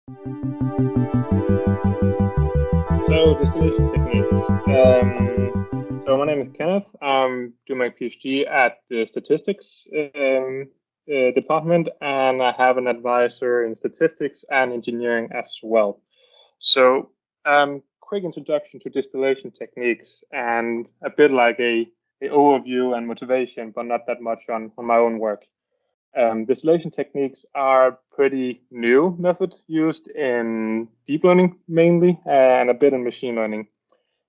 So, Distillation Techniques. So my name is Kenneth. I'm doing my PhD at the Statistics department, and I have an advisor in statistics and engineering as well. So, quick introduction to distillation techniques and a bit like a overview and motivation, but not that much on my own work. Distillation techniques are pretty new methods used in deep learning mainly, and a bit in machine learning.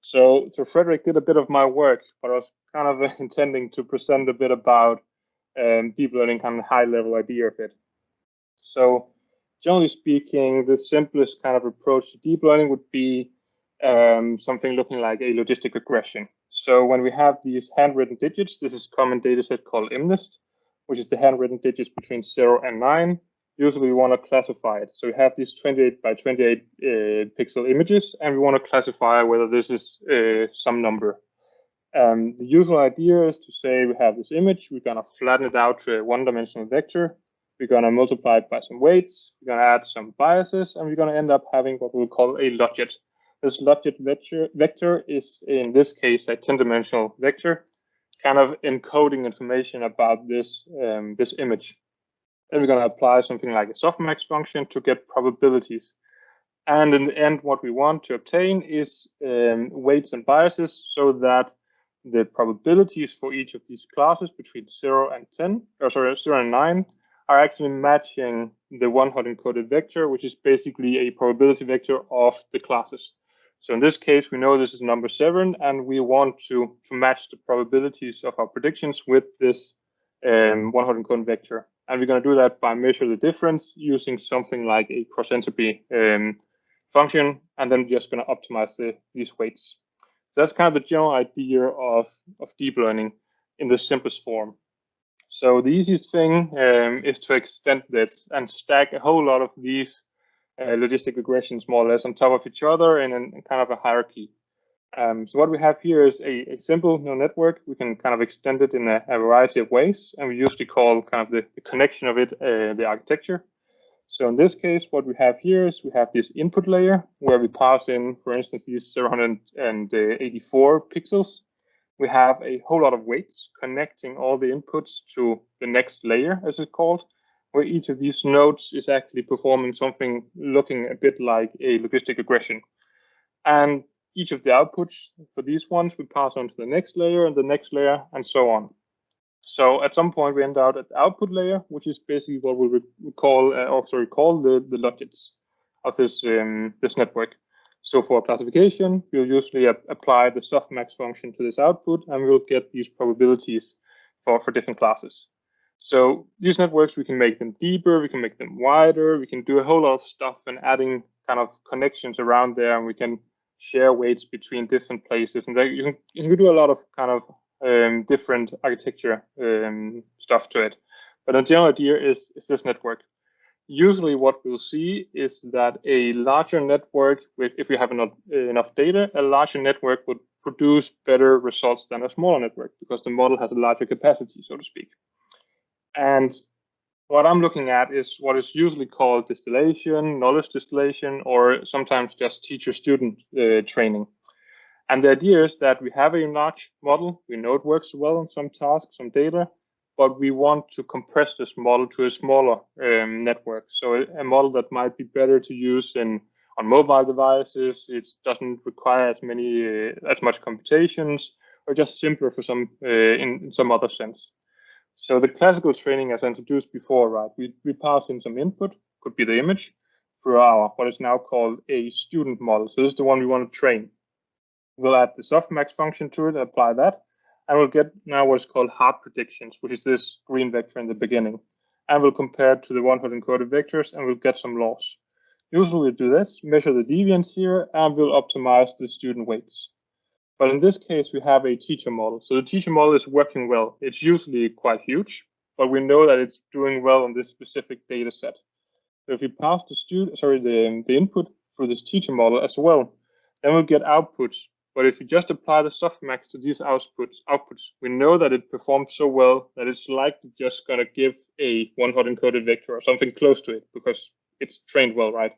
So Frederick did a bit of my work, but I was kind of intending to present a bit about deep learning, kind of high level idea of it. So generally speaking, the simplest kind of approach to deep learning would be something looking like a logistic regression. So when we have these handwritten digits, this is a common data set called MNIST, which is the handwritten digits between 0 and 9. Usually we want to classify it. So we have these 28 by 28 pixel images, and we want to classify whether this is some number. The usual idea is to say we have this image, we're going to flatten it out to a one-dimensional vector, we're going to multiply it by some weights, we're going to add some biases, and we're going to end up having what we'll call a logit. This logit vector is, in this case, a 10-dimensional vector, kind of encoding information about this, this image. Then we're going to apply something like a softmax function to get probabilities. And in the end, what we want to obtain is weights and biases so that the probabilities for each of these classes between 0 and 0 and 9 are actually matching the one-hot encoded vector, which is basically a probability vector of the classes. So in this case, we know this is number 7, and we want to match the probabilities of our predictions with this one-hot encoded vector. And we're going to do that by measure the difference using something like a cross entropy function, and then just going to optimize these weights. So that's kind of the general idea of deep learning in the simplest form. So the easiest thing is to extend this and stack a whole lot of these logistic regressions more or less on top of each other in kind of a hierarchy. So what we have here is a simple neural network. We can kind of extend it in a variety of ways, and we usually call kind of the connection of it the architecture. So in this case, what we have here is we have this input layer where we pass in, for instance, these 084 pixels. We have a whole lot of weights connecting all the inputs to the next layer, as it's called, where each of these nodes is actually performing something looking a bit like a logistic regression. And each of the outputs for these ones we pass on to the next layer and the next layer and so on. So at some point we end out at the output layer, which is basically what we would call the logits of this this network. So for classification, we'll usually apply the softmax function to this output, and we'll get these probabilities for different classes. So these networks, we can make them deeper, we can make them wider, we can do a whole lot of stuff and adding kind of connections around there, and we can share weights between different places, and you can do a lot of kind of different architecture stuff to it. But the general idea is this network. Usually what we'll see is that a larger network, if we have enough data, a larger network would produce better results than a smaller network because the model has a larger capacity, so to speak. And what I'm looking at is what is usually called distillation, knowledge distillation, or sometimes just teacher-student training. And the idea is that we have a large model, we know it works well on some tasks, some data, but we want to compress this model to a smaller network. So a model that might be better to use on mobile devices. It doesn't require as much computations, or just simpler for some in some other sense. So the classical training, as I introduced before, right? We pass in some input, could be the image, through our what is now called a student model. So this is the one we want to train. We'll add the softmax function to it, apply that, and we'll get now what's called hard predictions, which is this green vector in the beginning. And we'll compare it to the one-hot encoded vectors, and we'll get some loss. Usually we'll do this, measure the deviance here, and we'll optimize the student weights. But in this case, we have a teacher model. So the teacher model is working well. It's usually quite huge, but we know that it's doing well on this specific data set. So if we pass the input for this teacher model as well, then we'll get outputs. But if you just apply the softmax to these outputs, we know that it performs so well that it's likely just going to give a one-hot encoded vector or something close to it because it's trained well, right?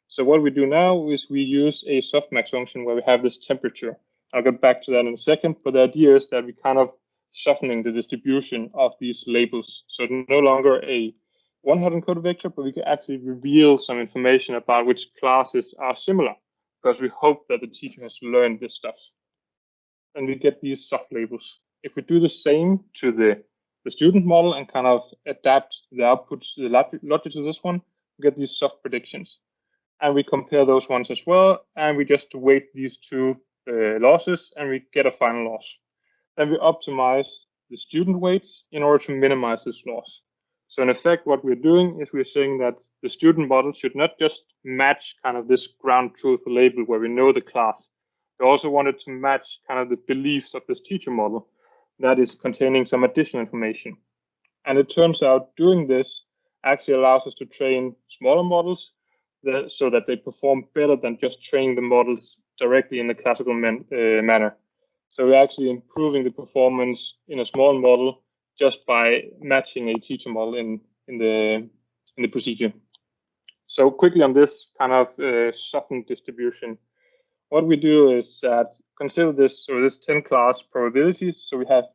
So what we do now is we use a softmax function where we have this temperature. I'll get back to that in a second, but the idea is that we kind of softening the distribution of these labels. So it's no longer a one-hot encoded vector, but we can actually reveal some information about which classes are similar, because we hope that the teacher has learned this stuff. And we get these soft labels. If we do the same to the student model and kind of adapt the outputs, the logic to this one, we get these soft predictions. And we compare those ones as well, and we just weight these two losses, and we get a final loss. Then we optimize the student weights in order to minimize this loss. So in effect, what we're doing is we're saying that the student model should not just match kind of this ground truth label where we know the class. We also wanted to match kind of the beliefs of this teacher model that is containing some additional information. And it turns out doing this actually allows us to train smaller models so that they perform better than just training the models directly in the classical manner. So we're actually improving the performance in a small model just by matching a teacher model in the procedure. So quickly on this kind of softened distribution, what we do is that consider this, so this 10 class probabilities. So we have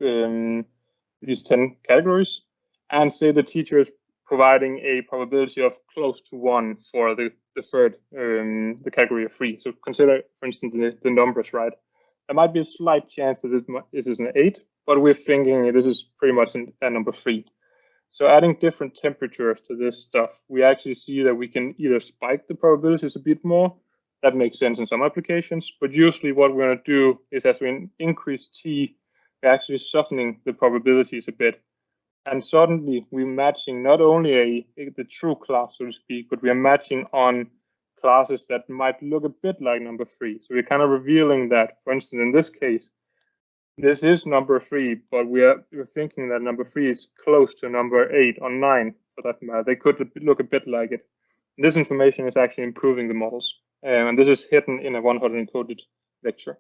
these 10 categories, and say the teacher is providing a probability of close to 1 for the third, the category of 3. So consider, for instance, the numbers, right? There might be a slight chance that this is an 8, but we're thinking this is pretty much a number 3. So adding different temperatures to this stuff, we actually see that we can either spike the probabilities a bit more. That makes sense in some applications, but usually what we're going to do is as we increase T, we're actually softening the probabilities a bit. And suddenly we're matching not only the true class, so to speak, but we are matching on classes that might look a bit like number 3. So we're kind of revealing that, for instance, in this case, this is number 3, but we're thinking that number 3 is close to number 8 or 9 for that matter. They could look a bit like it. And this information is actually improving the models. And this is hidden in a one-hot encoded vector.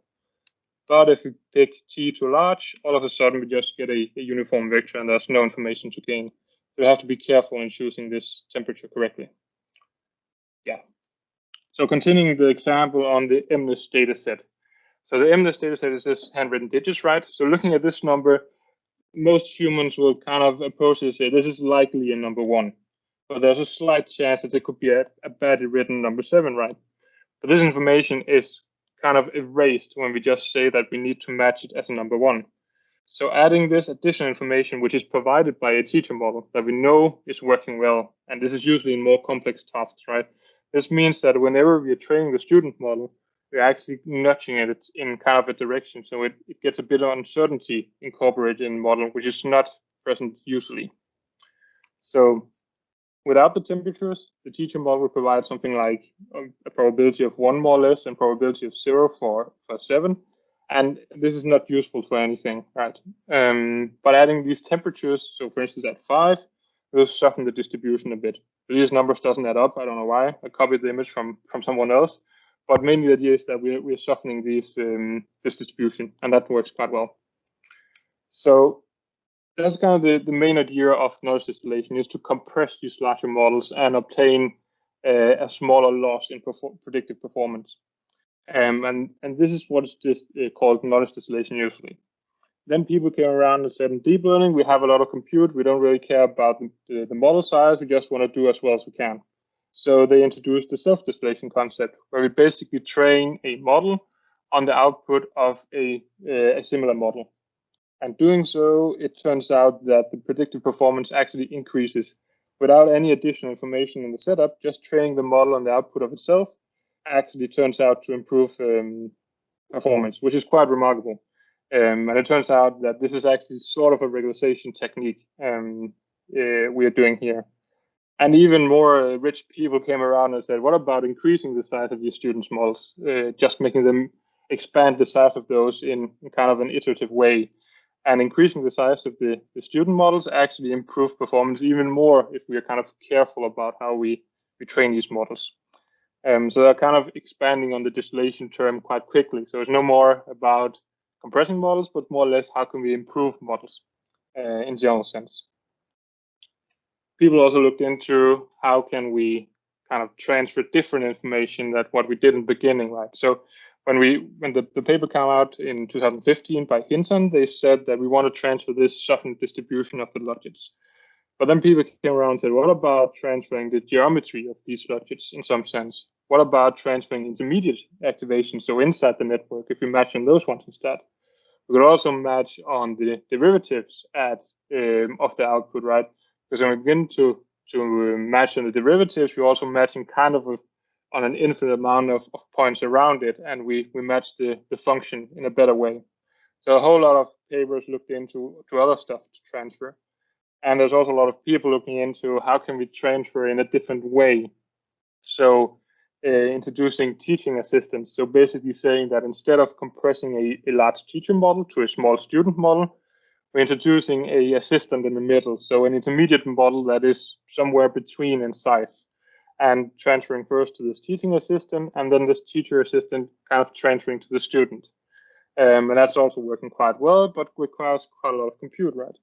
But if we take T too large, all of a sudden we just get a uniform vector and there's no information to gain. So we have to be careful in choosing this temperature correctly. Yeah. So continuing the example on the MNIST dataset. So the MNIST dataset is this handwritten digits, right? So looking at this number, most humans will kind of approach it and say, this is likely a number 1. But there's a slight chance that it could be a badly written number 7, right? But this information is kind of erased when we just say that we need to match it as a number 1. So adding this additional information, which is provided by a teacher model that we know is working well, and this is usually in more complex tasks, right? This means that whenever we are training the student model, we're actually nudging it in kind of a direction. So it gets a bit of uncertainty incorporated in the model, which is not present usually. So without the temperatures, the teacher model will provide something like a probability of 1 more or less and probability of 0 for 7. And this is not useful for anything, right? But adding these temperatures, so for instance at 5, will soften the distribution a bit. These numbers doesn't add up. I don't know why. I copied the image from someone else. But mainly the idea is that we're softening this distribution, and that works quite well. So that's kind of the main idea of knowledge distillation, is to compress these larger models and obtain a smaller loss in predictive performance. And this is what is called knowledge distillation usually. Then people came around and said, in deep learning, we have a lot of compute. We don't really care about the model size. We just want to do as well as we can. So they introduced the self-distillation concept, where we basically train a model on the output of a similar model. And doing so, it turns out that the predictive performance actually increases without any additional information in the setup. Just training the model on the output of itself actually turns out to improve performance, which is quite remarkable. And it turns out that this is actually sort of a regression technique we are doing here. And even more rich people came around and said, what about increasing the size of your students' models, just making them expand the size of those in kind of an iterative way? And increasing the size of the student models actually improve performance even more if we are kind of careful about how we train these models. So they're kind of expanding on the distillation term quite quickly. So it's no more about compressing models, but more or less how can we improve models in general sense. People also looked into how can we kind of transfer different information than what we did in the beginning, right? So when the paper came out in 2015 by Hinton, they said that we want to transfer this softened distribution of the logics. But then people came around and said, what about transferring the geometry of these logics in some sense? What about transferring intermediate activation, so inside the network, if we match on those ones instead? We could also match on the derivatives of the output, right? Because when we begin to match on the derivatives, we're also matching kind of on an infinite amount of points around it, and we match the function in a better way. So a whole lot of papers looked into other stuff to transfer. And there's also a lot of people looking into how can we transfer in a different way. So introducing teaching assistants. So basically saying that instead of compressing a large teacher model to a small student model, we're introducing a assistant in the middle. So an intermediate model that is somewhere between in size, and transferring first to this teaching assistant, and then this teacher assistant kind of transferring to the student. And that's also working quite well, but requires quite a lot of compute, right?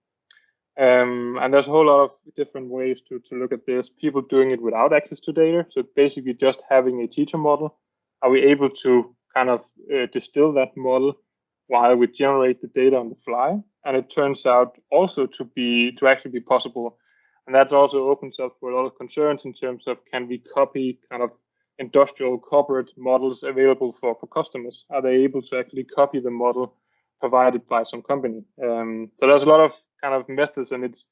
And there's a whole lot of different ways to look at this. People doing it without access to data. So basically just having a teacher model. Are we able to kind of distill that model while we generate the data on the fly? And it turns out also to actually be possible. And that also opens up for a lot of concerns in terms of, can we copy kind of industrial corporate models available for customers? Are they able to actually copy the model provided by some company? So there's a lot of kind of methods, and it's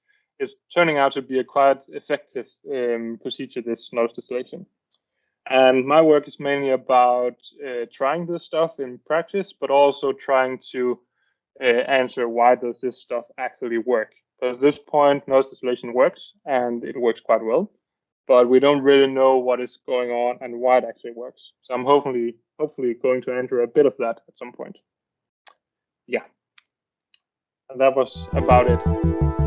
turning out to be a quite effective procedure, this knowledge distillation. And my work is mainly about trying this stuff in practice, but also trying to answer, why does this stuff actually work? Because at this point, knowledge distillation works, and it works quite well, but we don't really know what is going on and why it actually works. So I'm hopefully going to enter a bit of that at some point. Yeah, and that was about it.